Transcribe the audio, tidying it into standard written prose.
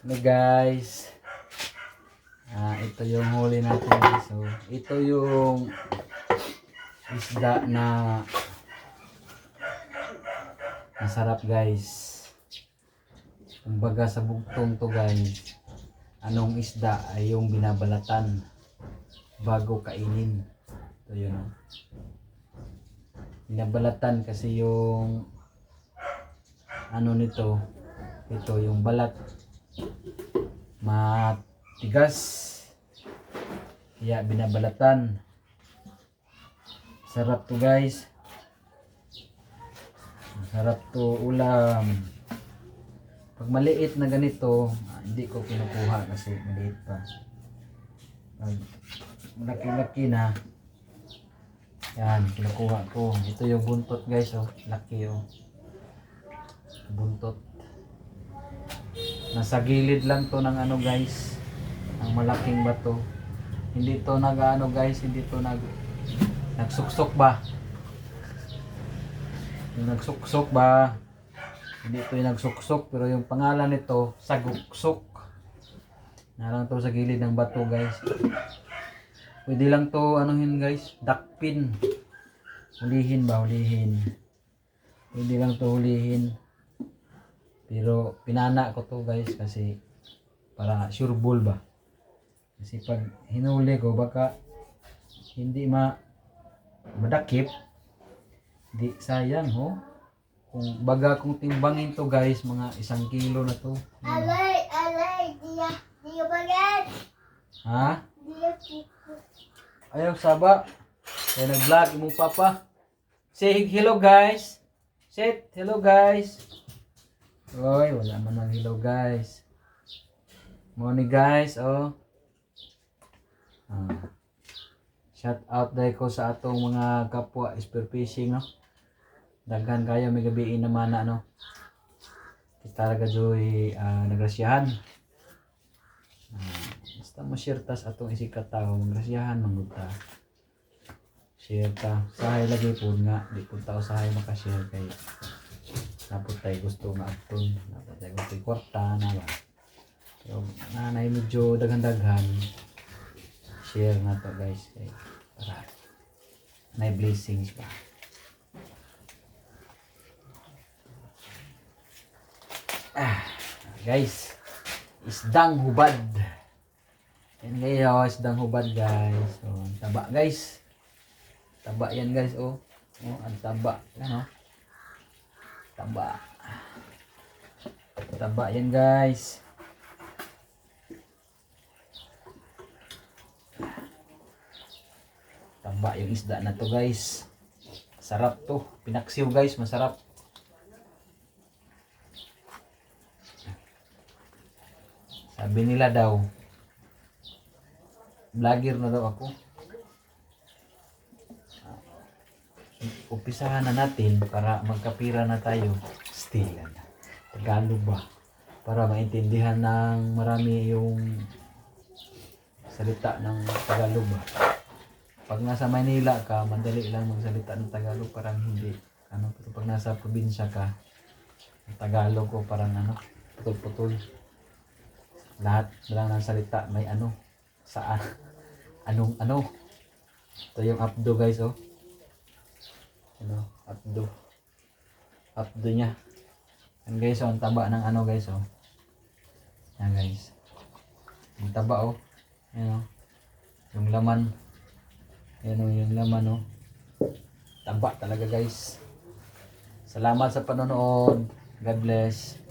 Ano guys, ito yung huli natin. So, ito yung isda na masarap guys. Kumbaga sa bugtong to guys, anong isda ay yung binabalatan bago kainin. Ito yun. Binabalatan kasi yung ano nito, ito yung balat matigas, kaya binabalatan. Sarap to guys, sarap to ulam. Pag maliit na ganito, hindi ko kinukuha kasi maliit pa. Pag malaki-laki na, yan, kinukuha ko. Ito yung buntot guys, oh, laki oh, buntot. Nasa gilid lang to ng ano guys, ang malaking bato. Hindi to nag-ano guys, hindi to nagsuksok ba? Yung nagsuksok ba? Hindi to yung nagsuksok, pero yung pangalan nito saguksok. Nalang to sa gilid ng bato guys. Pwede lang to anuhin guys, dakpin. Hulihin ba, hulihin. Pwede lang to hulihin. Pero pinana ko to guys kasi para sure ball ba. Kasi pag hinuli ko baka hindi madakip. Di sayang ho. Kung baga kung timbangin to guys, mga 1 kilo na to. Alay, diya bagat. Ha? Diya kiko. Ayaw saba. Kaya nag-vlog imong papa. Say hello guys. Say hello guys. Oy, wala man ng hello guys. Morning guys, oh. Shout out dahil ko sa atong mga kapwa spearfishing, no. Daghan kayo may gabiin naman na, no. Kita talaga joy nagrasyahan. Basta mo share tas atong isikat tao, magrasyahan manggugta. Share ta. Sahay lagi po nga, di po tao sahay makashare kay napot tayo gusto nga aton, napot tayo gusto kwarta na ba. So, nanay medyo daghan-daghan, share na to guys kay para may blessings pa. Guys, isdang hubad. Yan guys, isdang hubad guys. So, ang taba guys. Taba yan guys, oh. Oh, ang taba, ano? Taba. Taba yan guys. Taba yung isda na to guys. Sarap to. Pinaksiw guys, masarap. Sabi nila daw, vlogger na daw ako. Umpisahan na natin para magkapira na tayo. Stilan. Tagalog ba? Para maintindihan ng marami yung salita ng Tagalog ba? Pag nasa Manila ka, madali lang magsalita ng Tagalog, parang hindi. Ano, pero pag nasa probinsya ka, ang Tagalog ko parang ano, putol-putol. Lahat lang ng salita may ano, saan, anong ano. Ito yung abdo guys, oh. Ano, abdo. Abdo niya. Yan guys, oh, ang taba ng ano guys, oh. Yan guys. Ang taba, oh. Yan, oh. Yung laman. Yan, oh, yung laman, oh. Taba talaga guys. Salamat sa panonood. God bless.